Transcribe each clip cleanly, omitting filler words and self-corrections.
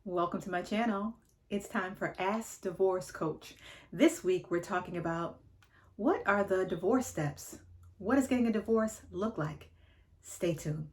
Welcome to my channel. It's time for Ask Divorce Coach. This week we're talking about what are the divorce steps? What does getting a divorce look like? Stay tuned.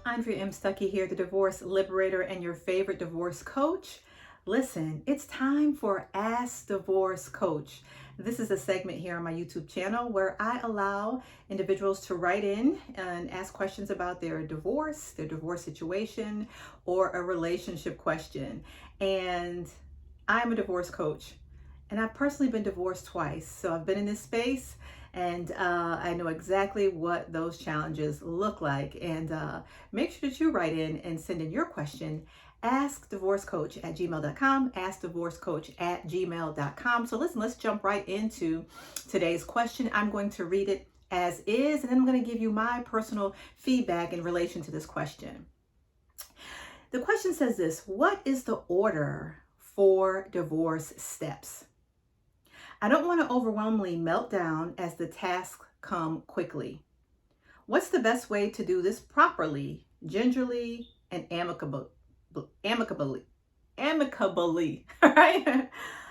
Andrea M. Stuckey here, the divorce liberator and your favorite divorce coach. Listen, it's time for Ask Divorce Coach. This is a segment here on my YouTube channel where I allow individuals to write in and ask questions about their divorce situation, or a relationship question. And I'm a divorce coach, and I've personally been divorced twice. So I've been in this space, and I know exactly what those challenges look like. And make sure that you write in and send in your question. askdivorcecoach@gmail.com, askdivorcecoach@gmail.com. So listen, let's jump right into today's question. I'm going to read it as is, and then I'm going to give you my personal feedback in relation to this question. The question says this: what is the order for divorce steps? I don't want to overwhelmingly melt down as the tasks come quickly. What's the best way to do this properly, gingerly, and amicably, right?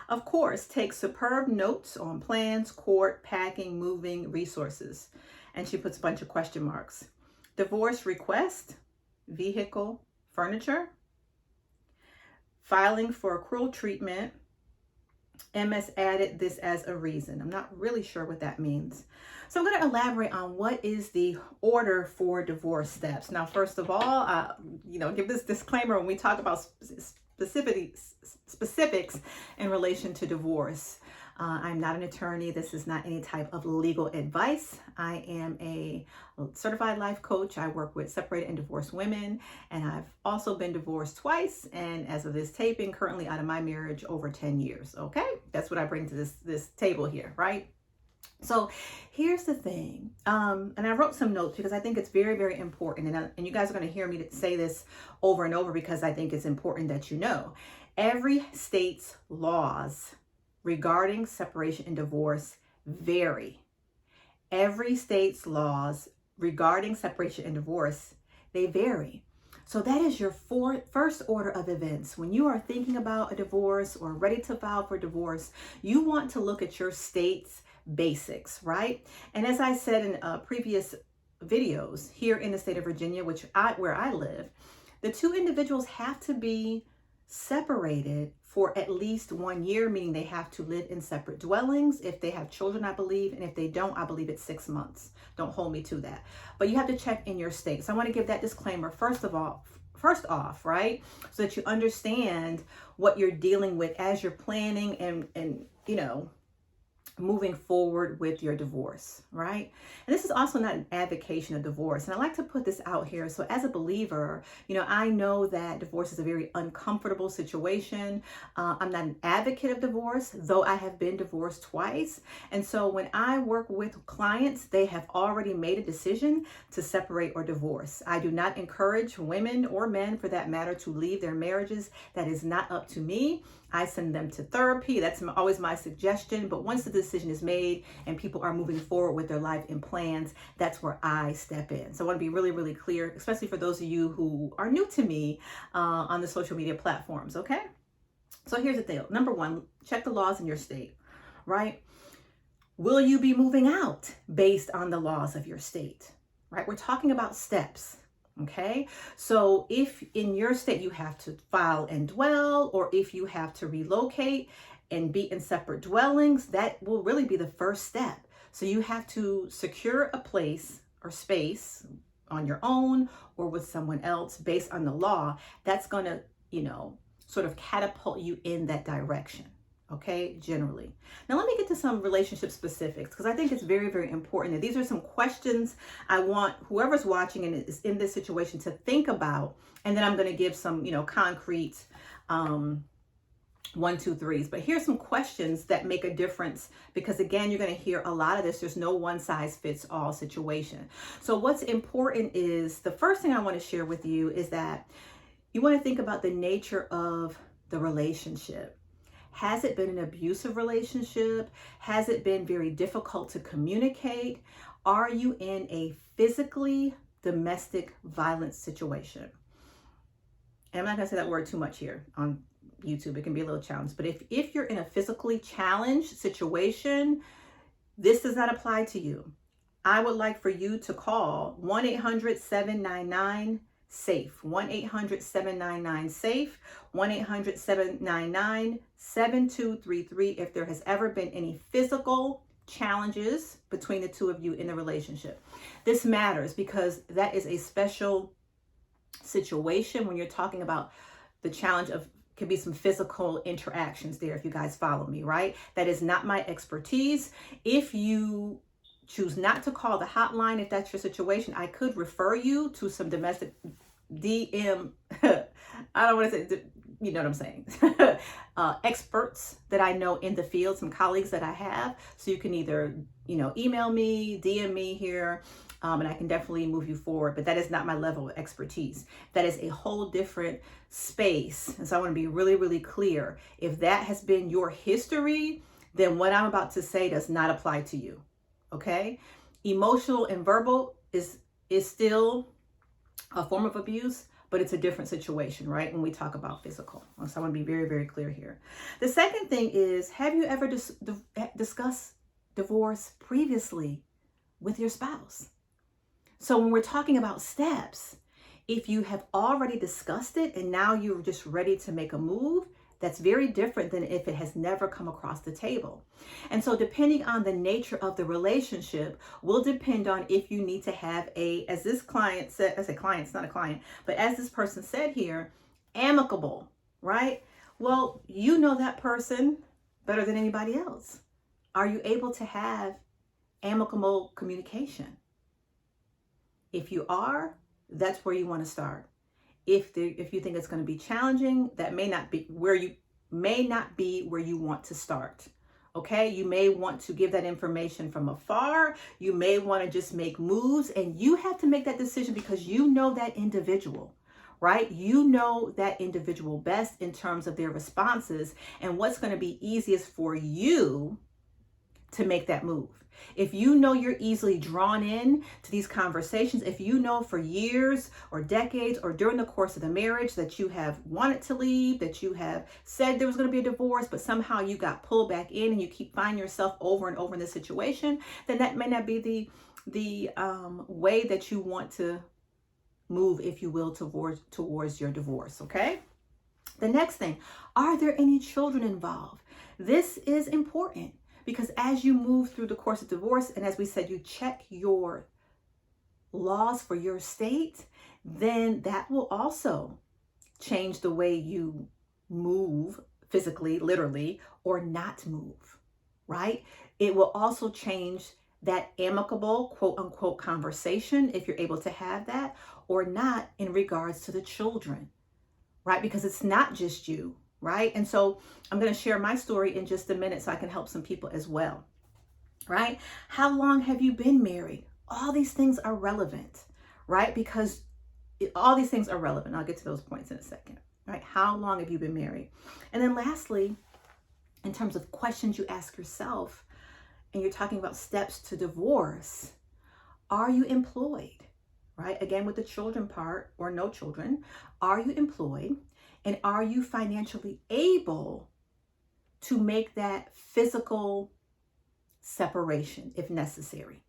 Of course, take superb notes on plans, court, packing, moving, resources. And she puts a bunch of question marks. Divorce request, vehicle, furniture, filing for accrual treatment. MS added this as a reason. I'm not really sure what that means. So I'm going to elaborate on what is the order for divorce steps. Now, first of all, give this disclaimer when we talk about specifics in relation to divorce. I'm not an attorney. This is not any type of legal advice. I am a certified life coach. I work with separated and divorced women, and I've also been divorced twice. And as of this taping, currently out of my marriage over 10 years. Okay, that's what I bring to this table here, right? So here's the thing, and I wrote some notes because I think it's very, very important, and you guys are going to hear me say this over and over because I think it's important that you know. Every state's laws regarding separation and divorce vary. Every state's laws regarding separation and divorce, they vary. So that is your first order of events. When you are thinking about a divorce or ready to file for divorce, you want to look at your state's basics, right? And as I said in previous videos, here in the state of Virginia, where I live, the two individuals have to be separated for at least 1 year, meaning they have to live in separate dwellings. If they have children, I believe, and if they don't, I believe it's 6 months. Don't hold me to that. But you have to check in your state. So I want to give that disclaimer first off, right? So that you understand what you're dealing with as you're planning and moving forward with your divorce, right? And this is also not an advocacy of divorce. And I like to put this out here. So as a believer, I know that divorce is a very uncomfortable situation. I'm not an advocate of divorce, though I have been divorced twice. And so when I work with clients, they have already made a decision to separate or divorce. I do not encourage women or men, for that matter, to leave their marriages. That is not up to me. I send them to therapy. That's always my suggestion. But once the decision is made and people are moving forward with their life and plans, that's where I step in. So I want to be really, really clear, especially for those of you who are new to me on the social media platforms, okay? So here's the deal. Number one, check the laws in your state, right? Will you be moving out based on the laws of your state, right? We're talking about steps. Okay, so if in your state you have to file and dwell, or if you have to relocate and be in separate dwellings, that will really be the first step. So you have to secure a place or space on your own or with someone else based on the law. That's going to, sort of catapult you in that direction. Okay, generally. Now let me get to some relationship specifics, because I think it's very, very important. And these are some questions I want whoever's watching and is in this situation to think about. And then I'm going to give some, concrete one, two, threes. But here's some questions that make a difference, because again, you're going to hear a lot of this. There's no one size fits all situation. So what's important is, the first thing I want to share with you is that you want to think about the nature of the relationship. Has it been an abusive relationship? Has it been very difficult to communicate? Are you in a physically domestic violence situation? And I'm not going to say that word too much here on YouTube. It can be a little challenged. But if you're in a physically challenged situation, this does not apply to you. I would like for you to call 1-800-799-SAFE, 1-800-799-SAFE, 1-800-799-7233 if there has ever been any physical challenges between the two of you in the relationship. This matters because that is a special situation when you're talking about the challenge of, could be some physical interactions there, if you guys follow me, right? That is not my expertise. If you choose not to call the hotline, if that's your situation, I could refer you to some domestic DM, I don't want to say, you know what I'm saying, experts that I know in the field, some colleagues that I have. So you can either, email me, DM me here, and I can definitely move you forward. But that is not my level of expertise. That is a whole different space. And so I want to be really, really clear. If that has been your history, then what I'm about to say does not apply to you. Okay? Emotional and verbal is still a form of abuse, but it's a different situation, right? When we talk about physical. So I want to be very, very clear here. The second thing is, have you ever discussed divorce previously with your spouse? So when we're talking about steps, if you have already discussed it and now you're just ready to make a move, that's very different than if it has never come across the table. And so depending on the nature of the relationship will depend on if you need to have as this client said, I say client, it's not a client, but as this person said here, amicable, right? Well, you know that person better than anybody else. Are you able to have amicable communication? If you are, that's where you want to start. If you think it's going to be challenging, that may not be where you want to start. Okay, you may want to give that information from afar. You may want to just make moves, and you have to make that decision because you know that individual, right? You know that individual best in terms of their responses and what's going to be easiest for you to make that move. If you know you're easily drawn in to these conversations, if you know for years or decades or during the course of the marriage that you have wanted to leave, that you have said there was going to be a divorce, but somehow you got pulled back in and you keep finding yourself over and over in this situation, then that may not be the way that you want to move, if you will, towards your divorce, okay? The next thing, are there any children involved? This is important. Because as you move through the course of divorce, and as we said, you check your laws for your state, then that will also change the way you move physically, literally, or not move, right? It will also change that amicable, quote unquote, conversation, if you're able to have that, or not, in regards to the children, right? Because it's not just you. Right? And so I'm going to share my story in just a minute so I can help some people as well. Right? How long have you been married? All these things are relevant, right? Because all these things are relevant. I'll get to those points in a second. Right? How long have you been married? And then lastly, in terms of questions you ask yourself, and you're talking about steps to divorce, are you employed? Right? Again, with the children part, or no children, are you employed? And are you financially able to make that physical separation if necessary?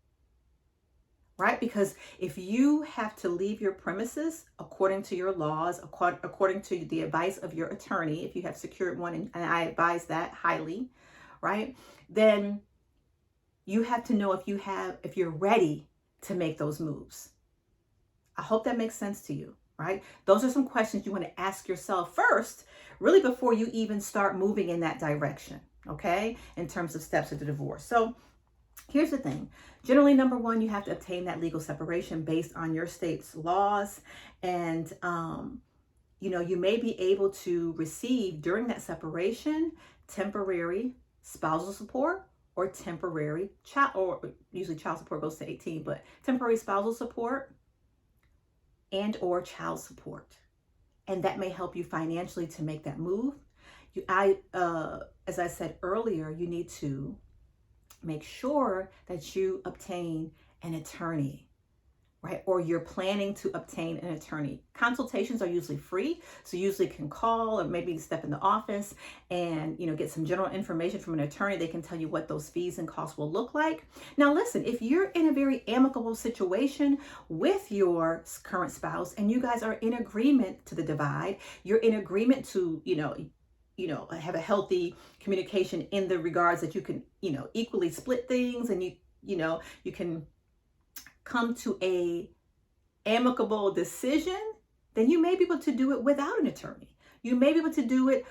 Right? Because if you have to leave your premises according to your laws, according to the advice of your attorney, if you have secured one, and I advise that highly, right? Then you have to know if you're ready to make those moves. I hope that makes sense to you. Right? Those are some questions you want to ask yourself first, really before you even start moving in that direction, okay? In terms of steps of the divorce. So here's the thing. Generally, number one, you have to obtain that legal separation based on your state's laws. And you may be able to receive during that separation temporary spousal support or temporary child, or usually child support goes to 18, but temporary spousal support and or child support. And that may help you financially to make that move. As I said earlier, you need to make sure that you obtain an attorney, right? Or you're planning to obtain an attorney. Consultations are usually free. So you usually can call or maybe step in the office and, get some general information from an attorney. They can tell you what those fees and costs will look like. Now, listen, if you're in a very amicable situation with your current spouse and you guys are in agreement to the divide, you're in agreement to, have a healthy communication in the regards that you can, equally split things, and you can come to a amicable decision, then you may be able to do it without an attorney. You may be able to do it.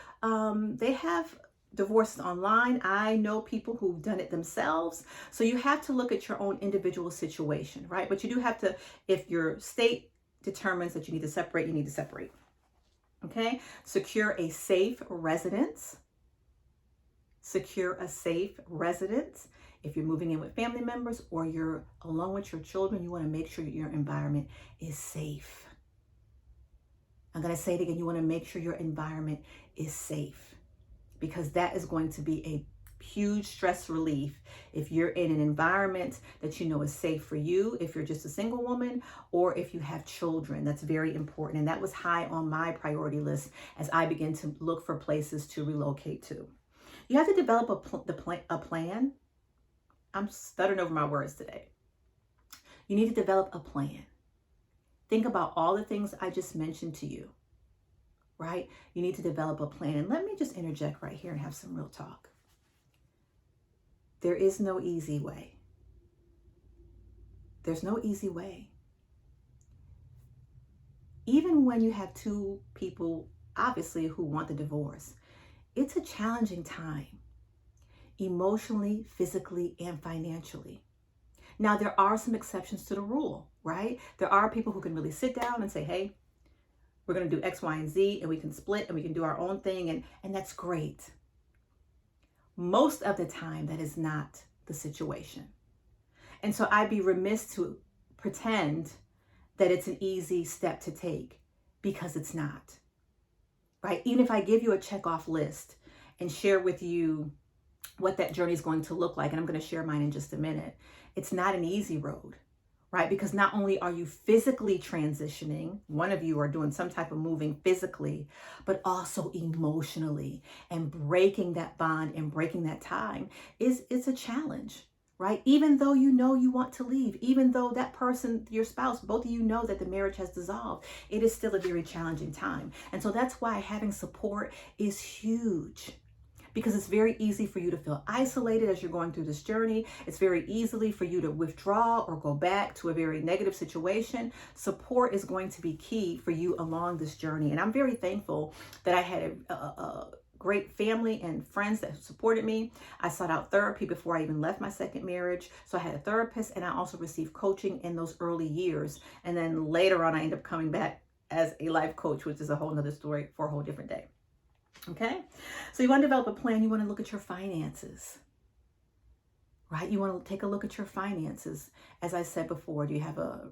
They have divorces online. I know people who've done it themselves. So you have to look at your own individual situation, right? But you do have to, if your state determines that you need to separate, you need to separate. Okay? Secure a safe residence. Secure a safe residence. If you're moving in with family members or you're alone with your children, you want to make sure your environment is safe. I'm going to say it again. You want to make sure your environment is safe, because that is going to be a huge stress relief if you're in an environment that you know is safe for you, if you're just a single woman, or if you have children. That's very important. And that was high on my priority list as I began to look for places to relocate to. You have to develop a plan. I'm stuttering over my words today. You need to develop a plan. Think about all the things I just mentioned to you, right? You need to develop a plan. And let me just interject right here and have some real talk. There is no easy way. There's no easy way. Even when you have two people, obviously, who want the divorce, it's a challenging time. Emotionally, physically, and financially. Now, there are some exceptions to the rule, right? There are people who can really sit down and say, hey, we're going to do X, Y, and Z, and we can split and we can do our own thing, and that's great. Most of the time, that is not the situation. And so I'd be remiss to pretend that it's an easy step to take, because it's not, right? Even if I give you a check-off list and share with you what that journey is going to look like, and I'm going to share mine in just a minute, it's not an easy road, right? Because not only are you physically transitioning, one of you are doing some type of moving physically, but also emotionally, and breaking that bond and breaking that tie is a challenge, right? Even though you know you want to leave, even though that person, your spouse, both of you know that the marriage has dissolved, it is still a very challenging time. And so that's why having support is huge. Because it's very easy for you to feel isolated as you're going through this journey. It's very easily for you to withdraw or go back to a very negative situation. Support is going to be key for you along this journey. And I'm very thankful that I had a great family and friends that supported me. I sought out therapy before I even left my second marriage. So I had a therapist, and I also received coaching in those early years. And then later on, I ended up coming back as a life coach, which is a whole nother story for a whole different day. Okay, so you want to develop a plan. You want to look at your finances, right? You want to take a look at your finances. As I said before, do you have a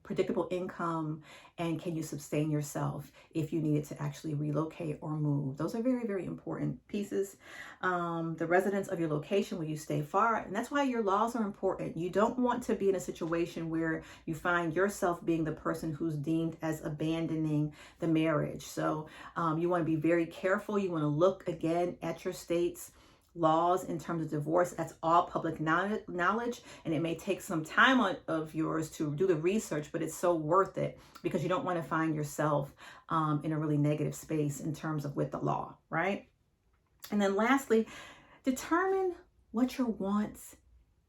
predictable income, and can you sustain yourself if you needed to actually relocate or move? Those are very, very important pieces. The residence of your location, will you stay far? And that's why your laws are important. You don't want to be in a situation where you find yourself being the person who's deemed as abandoning the marriage. So you want to be very careful. You want to look again at your state's laws in terms of divorce. That's all public knowledge, and it may take some time of yours to do the research, but it's so worth it, because you don't want to find yourself in a really negative space in terms of with the law, right? And then lastly, determine what your wants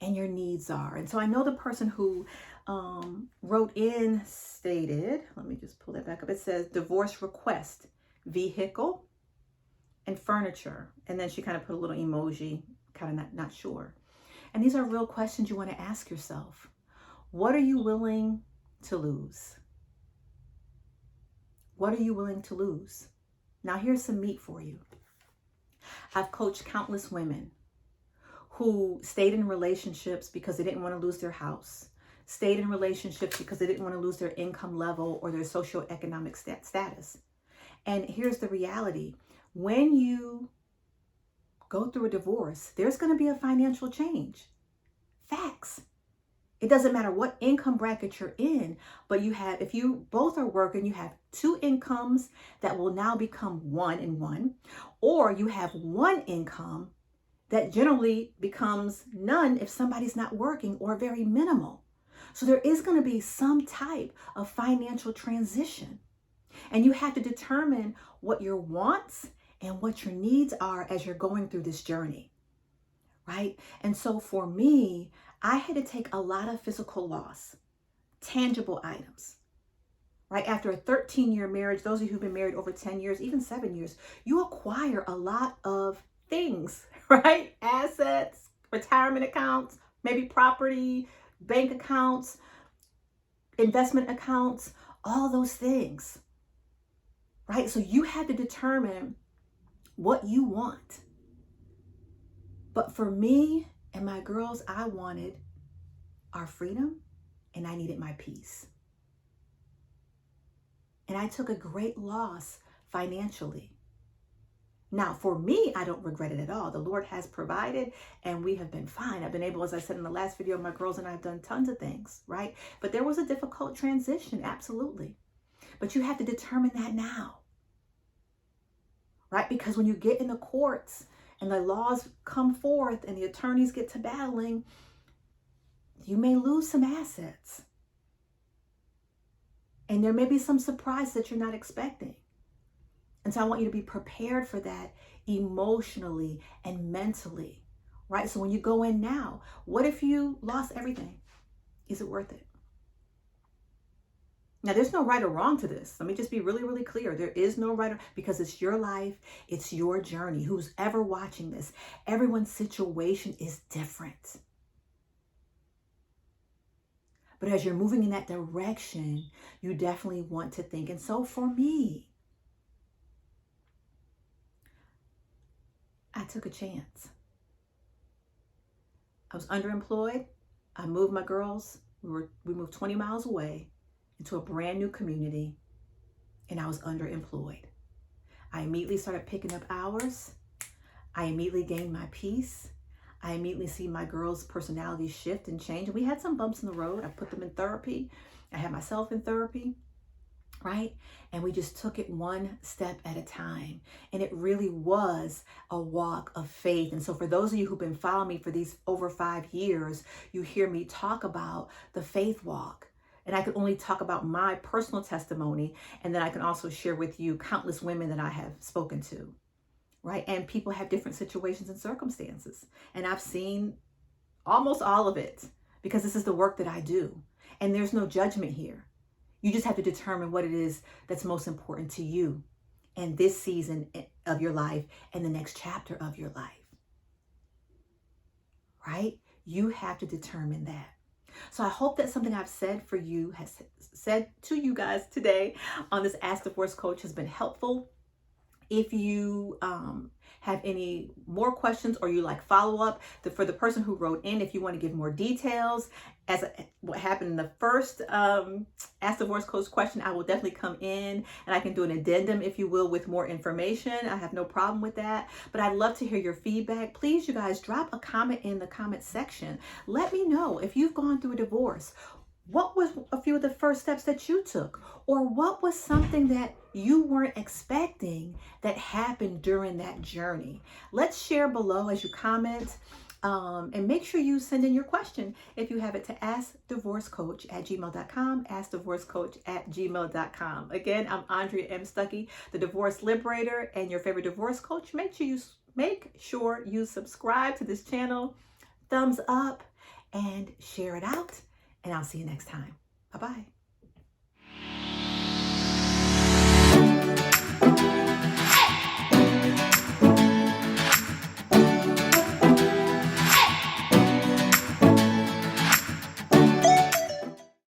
and your needs are. And so I know the person who wrote in stated, let me just pull that back up. It says divorce request, vehicle, and furniture. And then she kind of put a little emoji, kind of not sure. And these are real questions you want to ask yourself. What are you willing to lose? What are you willing to lose? Now, here's some meat for you. I've coached countless women who stayed in relationships because they didn't want to lose their house, stayed in relationships because they didn't want to lose their income level or their socioeconomic status. And here's the reality. When you go through a divorce, there's going to be a financial change. Facts. It doesn't matter what income bracket you're in, but if you both are working, you have two incomes that will now become one and one, or you have one income that generally becomes none if somebody's not working or very minimal. So there is going to be some type of financial transition. And you have to determine what your wants and what your needs are as you're going through this journey, right? And so for me, I had to take a lot of physical loss, tangible items, right? After a 13-year marriage, those of you who've been married over 10 years, even 7 years, you acquire a lot of things, right? Assets, retirement accounts, maybe property, bank accounts, investment accounts, all those things, right? So you have to determine what you want. But for me and my girls, I wanted our freedom and I needed my peace. And I took a great loss financially. Now, for me, I don't regret it at all. The Lord has provided and we have been fine. I've been able, as I said in the last video, my girls and I have done tons of things, right? But there was a difficult transition, absolutely. But you have to determine that now, right? Because when you get in the courts and the laws come forth and the attorneys get to battling, you may lose some assets. And there may be some surprise that you're not expecting. And so I want you to be prepared for that emotionally and mentally, right? So when you go in now, what if you lost everything? Is it worth it? Now, there's no right or wrong to this. Let me just be really, really clear. There is no right or, because it's your life. It's your journey. Who's ever watching this, everyone's situation is different. But as you're moving in that direction, you definitely want to think. And so for me, I took a chance. I was underemployed. I moved my girls. We moved 20 miles away into a brand new community, and I was underemployed. I immediately started picking up hours. I immediately gained my peace. I immediately see my girls' personalities shift and change. And we had some bumps in the road. I put them in therapy. I had myself in therapy, right? And we just took it one step at a time. And it really was a walk of faith. And so for those of you who've been following me for these over 5 years, you hear me talk about the faith walk. And I can only talk about my personal testimony. And then I can also share with you countless women that I have spoken to, right? And people have different situations and circumstances. And I've seen almost all of it because this is the work that I do. And there's no judgment here. You just have to determine what it is that's most important to you in this season of your life and the next chapter of your life, right? You have to determine that. So I hope that something I've said for you has said to you guys today on this Ask Divorce Coach has been helpful. If you have any more questions or you like follow up, for the person who wrote in, if you want to give more details as what happened in the first Ask Divorce Coach question, I will definitely come in and I can do an addendum, if you will, with more information. I have no problem with that. But I'd love to hear your feedback. Please, you guys, drop a comment in the comment section. Let me know if you've gone through a divorce. What was a few of the first steps that you took? Or what was something that you weren't expecting that happened during that journey? Let's share below as you comment. And make sure you send in your question if you have it to askdivorcecoach@gmail.com, askdivorcecoach@gmail.com. Again, I'm Andrea M. Stuckey, the Divorce Liberator and your favorite divorce coach. Make sure you subscribe to this channel, thumbs up, and share it out. And I'll see you next time. Bye-bye.